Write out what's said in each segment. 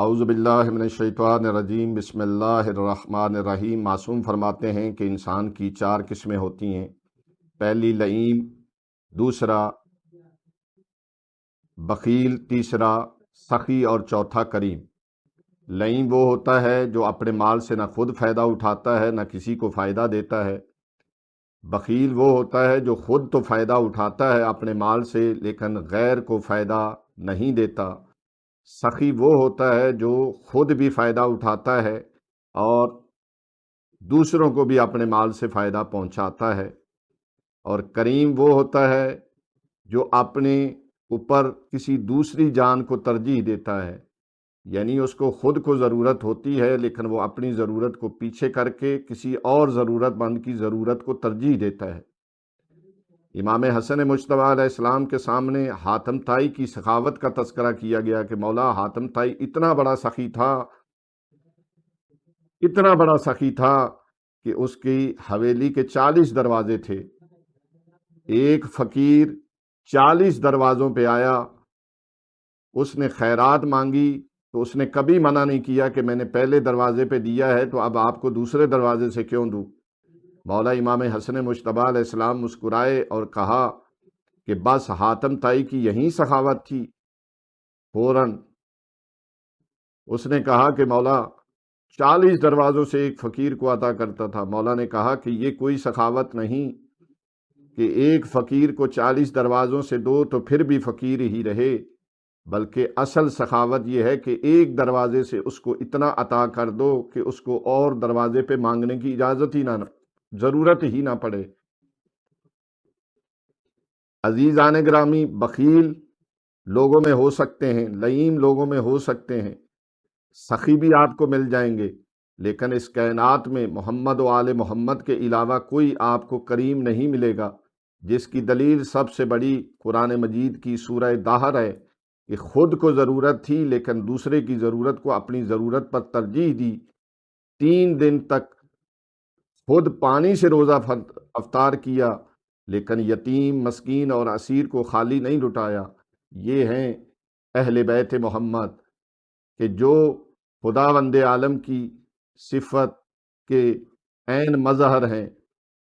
اعوذ باللہ من الشیطان الرجیم، بسم اللہ الرحمن الرحیم۔ معصوم فرماتے ہیں کہ انسان کی 4 قسمیں ہوتی ہیں۔ پہلی لئیم، دوسرا بخیل، تیسرا سخی اور چوتھا کریم۔ لئیم وہ ہوتا ہے جو اپنے مال سے نہ خود فائدہ اٹھاتا ہے نہ کسی کو فائدہ دیتا ہے۔ بخیل وہ ہوتا ہے جو خود تو فائدہ اٹھاتا ہے اپنے مال سے لیکن غیر کو فائدہ نہیں دیتا۔ سخی وہ ہوتا ہے جو خود بھی فائدہ اٹھاتا ہے اور دوسروں کو بھی اپنے مال سے فائدہ پہنچاتا ہے۔ اور کریم وہ ہوتا ہے جو اپنے اوپر کسی دوسری جان کو ترجیح دیتا ہے، یعنی اس کو خود کو ضرورت ہوتی ہے لیکن وہ اپنی ضرورت کو پیچھے کر کے کسی اور ضرورت مند کی ضرورت کو ترجیح دیتا ہے۔ امام حسن مجتبی علیہ السلام کے سامنے حاتم طائی کی سخاوت کا تذکرہ کیا گیا کہ مولا حاتم طائی اتنا بڑا سخی تھا کہ اس کی حویلی کے 40 دروازے تھے۔ ایک فقیر 40 دروازوں پہ آیا، اس نے خیرات مانگی تو اس نے کبھی منع نہیں کیا کہ میں نے پہلے دروازے پہ دیا ہے تو اب آپ کو دوسرے دروازے سے کیوں دوں۔ مولا امام حسن مجتبی علیہ السلام مسکرائے اور کہا کہ بس حاتم طائی کی یہی سخاوت تھی۔ فوراً اس نے کہا کہ مولا 40 دروازوں سے ایک فقیر کو عطا کرتا تھا۔ مولا نے کہا کہ یہ کوئی سخاوت نہیں کہ ایک فقیر کو 40 دروازوں سے دو تو پھر بھی فقیر ہی رہے، بلکہ اصل سخاوت یہ ہے کہ ایک دروازے سے اس کو اتنا عطا کر دو کہ اس کو اور دروازے پہ مانگنے کی اجازت ہی نہ، ضرورت ہی نہ پڑے۔ عزیزان گرامی، بخیل لوگوں میں ہو سکتے ہیں، لئیم لوگوں میں ہو سکتے ہیں، سخی بھی آپ کو مل جائیں گے، لیکن اس کائنات میں محمد و آل محمد کے علاوہ کوئی آپ کو کریم نہیں ملے گا، جس کی دلیل سب سے بڑی قرآن مجید کی سورہ دہر ہے کہ خود کو ضرورت تھی لیکن دوسرے کی ضرورت کو اپنی ضرورت پر ترجیح دی۔ 3 دن تک خود پانی سے روزہ افطار کیا لیکن یتیم، مسکین اور اسیر کو خالی نہیں لٹایا۔ یہ ہیں اہل بیت محمد کہ جو خداوند عالم کی صفت کے عین مظہر ہیں۔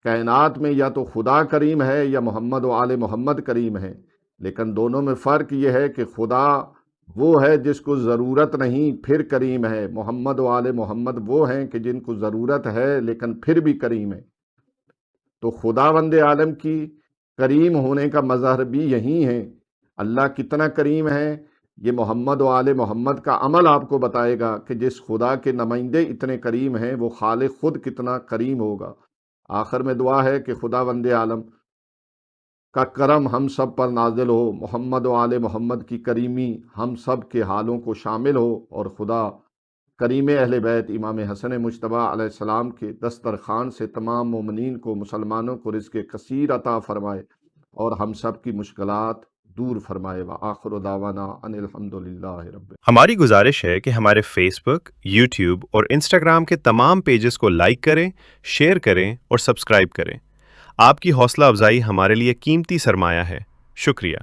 کائنات میں یا تو خدا کریم ہے یا محمد و آل محمد کریم ہے، لیکن دونوں میں فرق یہ ہے کہ خدا وہ ہے جس کو ضرورت نہیں پھر کریم ہے، محمد و آل محمد وہ ہیں کہ جن کو ضرورت ہے لیکن پھر بھی کریم ہے۔ تو خداوند عالم کی کریم ہونے کا مظہر بھی یہی ہے۔ اللہ کتنا کریم ہے یہ محمد و آل محمد کا عمل آپ کو بتائے گا کہ جس خدا کے نمائندے اتنے کریم ہیں وہ خالق خود کتنا کریم ہوگا۔ آخر میں دعا ہے کہ خداوند عالم کا کرم ہم سب پر نازل ہو، محمد و آل محمد کی کریمی ہم سب کے حالوں کو شامل ہو، اور خدا کریم اہل بیت امام حسن مجتبی علیہ السلام کے دسترخوان سے تمام مومنین کو، مسلمانوں کو رزق کثیر عطا فرمائے اور ہم سب کی مشکلات دور فرمائے۔ وآخر دعوانا ان الحمدللہ رب۔ ہماری گزارش ہے کہ ہمارے فیس بک، یوٹیوب اور انسٹاگرام کے تمام پیجز کو لائک کریں، شیئر کریں اور سبسکرائب کریں۔ آپ کی حوصلہ افزائی ہمارے لیے قیمتی سرمایہ ہے۔ شکریہ۔